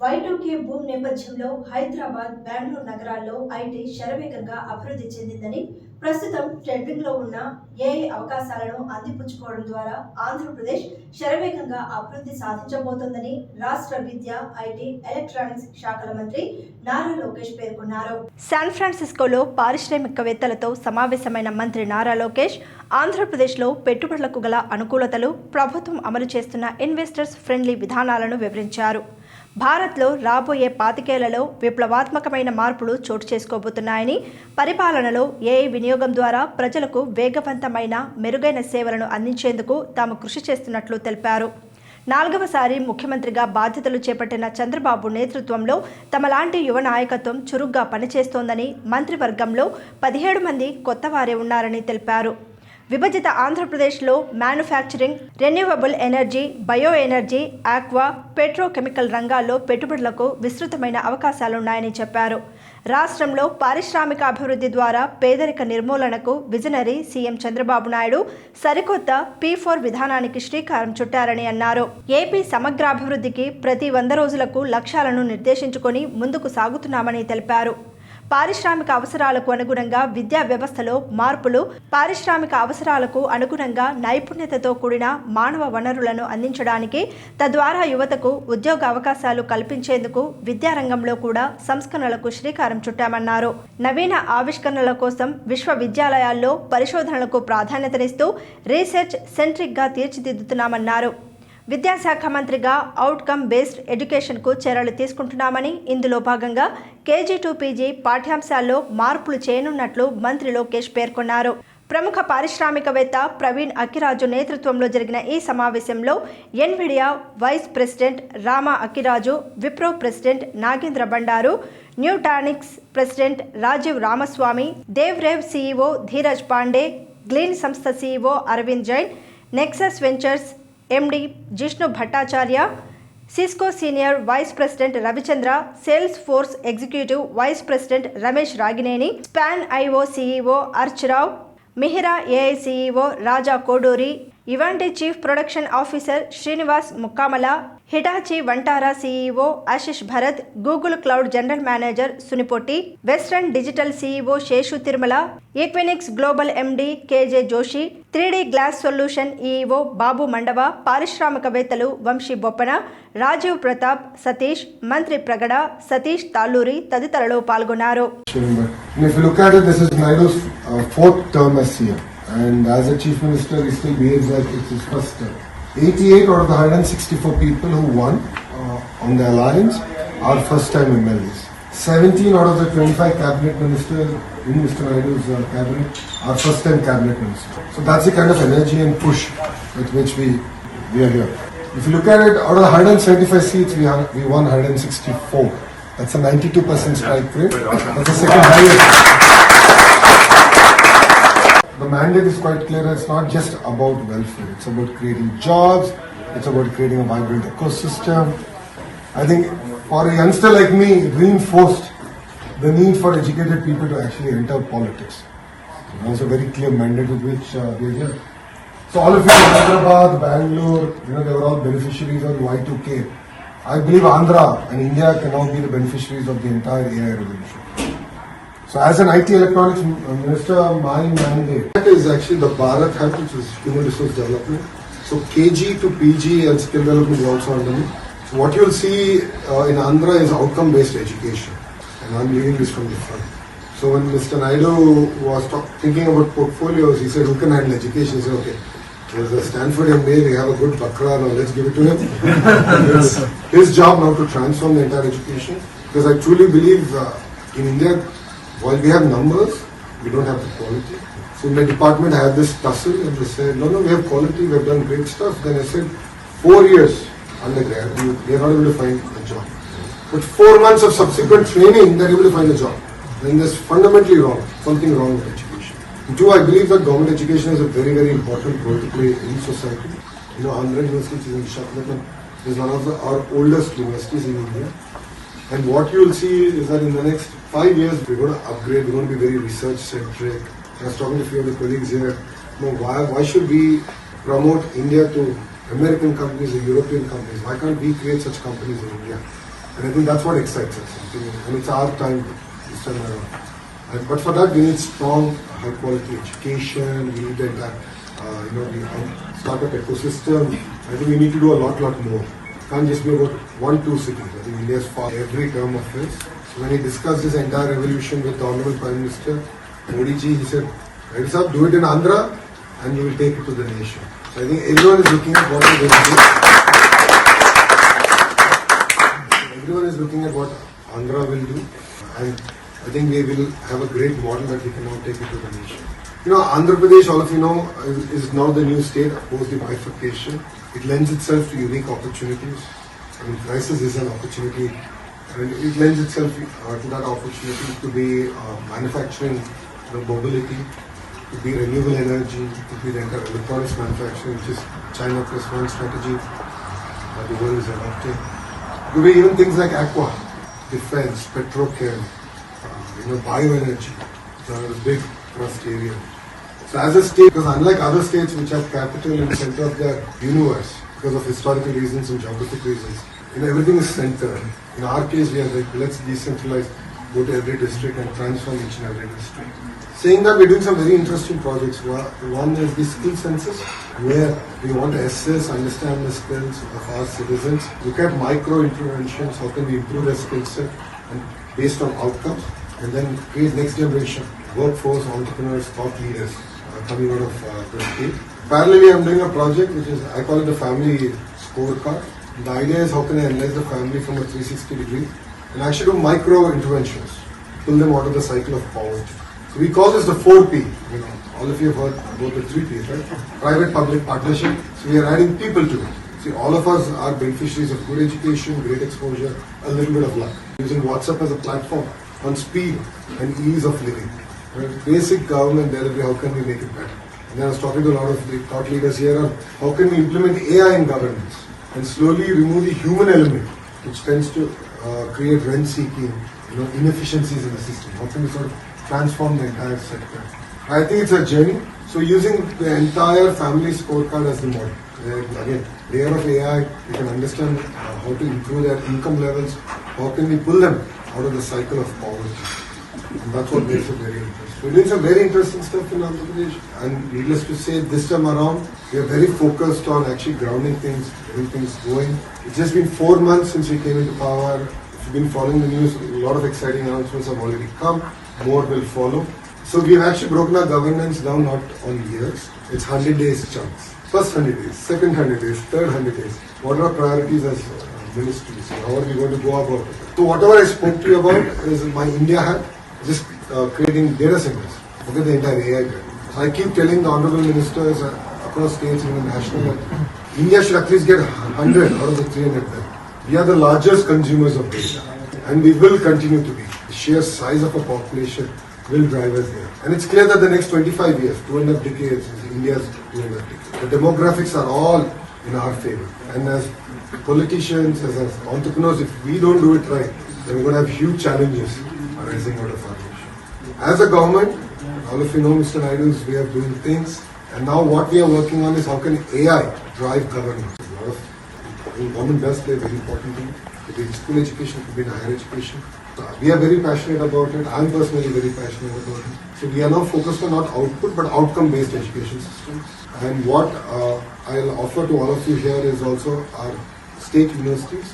Y2K భూమి నేపథ్యంలో హైదరాబాద్, బెంగళూరు నగరాల్లో ఐటీ శరవేగంగా అభివృద్ధి చెందిందని, ప్రస్తుతం ట్రెండింగ్లో ఉన్న ఏఐ అవకాశాలను అందిపుచ్చుకోవడం ద్వారా ఆంధ్రప్రదేశ్ శరవేగంగా అభివృద్ధి సాధించబోతోందని రాష్ట్ర విద్య, ఐటీ, ఎలక్ట్రానిక్స్ శాఖల మంత్రి నారా లోకేష్ పేర్కొన్నారు. శాన్ ఫ్రాన్సిస్కోలో పారిశ్రామికవేత్తలతో సమావేశమైన మంత్రి నారా లోకేష్ ఆంధ్రప్రదేశ్లో పెట్టుబడులకు గల అనుకూలతలు, ప్రభుత్వం అమలు చేస్తున్న ఇన్వెస్టర్స్ ఫ్రెండ్లీ విధానాలను వివరించారు. భారత్లో రాబోయే 25 ఏళ్లలో విప్లవాత్మకమైన మార్పులు చోటు చేసుకోబోతున్నాయని, పరిపాలనలో ఏఐ వినియోగం ద్వారా ప్రజలకు వేగవంతమైన, మెరుగైన సేవలను అందించేందుకు తాము కృషి చేస్తున్నట్లు తెలిపారు. 4వసారి ముఖ్యమంత్రిగా బాధ్యతలు చేపట్టిన చంద్రబాబు నేతృత్వంలో తమలాంటి యువ నాయకత్వం చురుగ్గా పనిచేస్తోందని, మంత్రివర్గంలో 17 మంది కొత్తవారే ఉన్నారని తెలిపారు. విభజిత ఆంధ్రప్రదేశ్లో manufacturing, renewable energy, bio energy, aqua, petrochemical రంగాల్లో పెట్టుబడులకు విస్తృతమైన అవకాశాలున్నాయని చెప్పారు. రాష్ట్రంలో పారిశ్రామిక అభివృద్ధి ద్వారా పేదరిక నిర్మూలనకు విజనరీ సీఎం చంద్రబాబు నాయుడు సరికొత్త P4 విధానానికి శ్రీకారం చుట్టారని అన్నారు. ఏపీ సమగ్రాభివృద్ధికి ప్రతి 100 రోజులకు లక్ష్యాలను నిర్దేశించుకొని ముందుకు సాగుతున్నామని తెలిపారు. పారిశ్రామిక అవసరాలకు అనుగుణంగా విద్యా వ్యవస్థలో మార్పులు, పారిశ్రామిక అవసరాలకు అనుగుణంగా నైపుణ్యతతో కూడిన మానవ వనరులను అందించడానికి, తద్వారా యువతకు ఉద్యోగ అవకాశాలు కల్పించేందుకు విద్యారంగంలో కూడా సంస్కరణలకు శ్రీకారం చుట్టామన్నారు. నవీన ఆవిష్కరణల కోసం విశ్వవిద్యాలయాల్లో పరిశోధనలకు ప్రాధాన్యతనిస్తూ రీసెర్చ్ సెంట్రిక్గా తీర్చిదిద్దుతున్నామన్నారు. విద్యాశాఖ మంత్రిగా అవుట్కమ్ బేస్డ్ ఎడ్యుకేషన్కు చర్యలు తీసుకుంటున్నామని, ఇందులో భాగంగా KG to PG పాఠ్యాంశాల్లో మార్పులు చేయనున్నట్లు మంత్రి లోకేష్ పేర్కొన్నారు. ప్రముఖ పారిశ్రామికవేత్త ప్రవీణ్ అక్కిరాజు నేతృత్వంలో జరిగిన ఈ సమావేశంలో Nvidia vice president Rama Akkiraju, Wipro president Nagendra Bandaru, Nutanix president Rajeev Ramaswamy, DevRev CEO Dheeraj Pandey, Glean సంస్థ CEO Arvind Jain, Nexus Ventures MD Jishnu Bhattacharjee, Cisco senior vice president Ravichandra, Salesforce executive vice president Ramesh Ragineni, Span IO CEO అర్చరావ్, Mihira AI CEO Raja Koduri, Ivanti chief production officer Srinivas Mukkamala, Hitachi Vantara CEO Ashish Bharat, Google cloud general manager సునిపొట్టి, western digital CEO Seshu Tirumala, Equinix global MD KJ Joshi, 3D glass solution EO Babu Mandava, పారిశ్రామికవేత్తలు వంశీ బొప్పన, రాజీవ్ ప్రతాప్, సతీష్, మంత్రి ప్రగడ, సతీష్ తాళ్ళూరి తదితరులు పాల్గొన్నారు. And as a chief minister, he still behaves like it's his first term. 88 out of the 164 people who won on the alliance are first-time MLAs. 17 out of the 25 cabinet ministers in Mr. Naidu's cabinet are first-time cabinet ministers. So that's the kind of energy and push with which we are here. If you look at it, out of the 175 seats, we won 164. That's a 92% strike rate. That's the second highest. The mandate is quite clear. It's not just about welfare. It's about creating jobs. It's about creating a vibrant ecosystem. I think for a youngster like me, it reinforced the need for educated people to actually enter politics. It's a very clear mandate with which we are here. So all of you in Hyderabad, Bangalore, they were all beneficiaries of Y2K. I believe Andhra and India can now be the beneficiaries of the entire AI revolution. So as an IT electronics minister, my mandate is actually the Bharat Hub, which is human resource development. So KG to PG and skill development is also under me. So what you'll see in Andhra is outcome-based education. And I'm leading this from the front. So when Mr. Naidu was thinking about portfolios, he said, who can handle education? He said, okay, there's a Stanford MBA, we have a good Bakra, now let's give it to him. It's his job now to transform the entire education. Because I truly believe in India, while we have numbers, we don't have the quality. So in my department, I had this tussle and they said, no, we have quality, we have done great stuff. Then I said, 4 years undergrad, we are not able to find a job. But 4 months of subsequent training, they are able to find a job. Then there's fundamentally wrong, something wrong with education. And two, I believe that government education is a very, very important role to play in society. Andhra University is in Visakhapatnam is one of our oldest universities in India. And what you will see is that in the next 5 years, we're going to upgrade, we're going to be very research-centric. I was talking to a few of the colleagues here, why should we promote India to American companies or European companies? Why can't we create such companies in India? And I think that's what excites us. And it's our time this time around. But for that, we need strong, high-quality education. We need the the startup ecosystem. I think we need to do a lot more. Can't just be about 1-2 cities. I think India's far every term of his. So when he discussed this entire revolution with the Honorable Prime Minister Modi ji, he said, "Right, sir, do it in Andhra, and we will take it to the nation." So I think everyone is looking at what we're going to do. Everyone is looking at what Andhra will do, and I think we will have a great model that we can now take it to the nation. Andhra Pradesh, all of you know, is now the new state post the bifurcation. It lends itself to unique opportunities. I mean, crisis is an opportunity, and it lends itself to that opportunity to be manufacturing, mobility, to be renewable energy, to be the entire electronics manufacturing, which is China plus one strategy that the world is adopting. It could be even things like aqua, defense, petrochem, bioenergy. So a big trust area. So as a state, because unlike other states which have capital in the center of their universe, because of historical reasons and geographic reasons, everything is centered. In our case, we are like, let's decentralize, go to every district and transform each and every district. Saying that, we're doing some very interesting projects. One is the skill census, where we want to assess, understand the skills of our citizens, look at micro interventions, how can we improve their skill set, and based on outcomes, and then create next generation workforce, entrepreneurs, thought leaders coming out of the state. Parallelly, I'm doing a project which is, I call it the family scorecard. The idea is how can I analyze the family from a 360 degree and actually do micro interventions, pull them out of the cycle of poverty. So we call this the 4P. All of you have heard about the 3 Ps, right? Private, public, partnership. So we are adding people to it. See, all of us are beneficiaries of good education, great exposure, a little bit of luck. Using WhatsApp as a platform on speed and ease of living. Basic government delivery, how can we make it better? And then I was talking to a lot of the thought leaders here on how can we implement AI in governance and slowly remove the human element, which tends to create rent-seeking, inefficiencies in the system. How can we sort of transform the entire sector? I think it's a journey. So using the entire family scorecard as the model. Again, layer of AI, we can understand how to improve their income levels. How can we pull them out of the cycle of poverty? And that's what makes it very interesting. We're doing some very interesting stuff in Andhra Pradesh. And needless to say, this time around, we are very focused on actually grounding things, getting things going. It's just been 4 months since we came into power. If you've been following the news, a lot of exciting announcements have already come. More will follow. So we've actually broken our governance down not on years. It's 100 days chunks. First 100 days, second 100 days, third 100 days. What are our priorities as ministries? How are we going to go about it? So whatever I spoke to you about is my India hat. Just creating data centers. Forget the entire AI bit. So I keep telling the honorable ministers across states and national that India should at least get 100 out of the 300 bit. We are the largest consumers of data, and we will continue to be. The sheer size of a population will drive us there. And it's clear that the next 25 years, 2.5 decades, is India's 2.5 decades. The demographics are all in our favor. And as politicians, as entrepreneurs, if we don't do it right, then we're going to have huge challenges arising out of our nation. As a government, all of you know Mr. Naidu's way of doing things. And now what we are working on is how can AI drive governance. A lot of government does play a very important role. It could be in school education, it could be in higher education. We are very passionate about it. I'm personally very passionate about it. So we are now focused on not output but outcome-based education system. And what I'll offer to all of you here is also our state universities.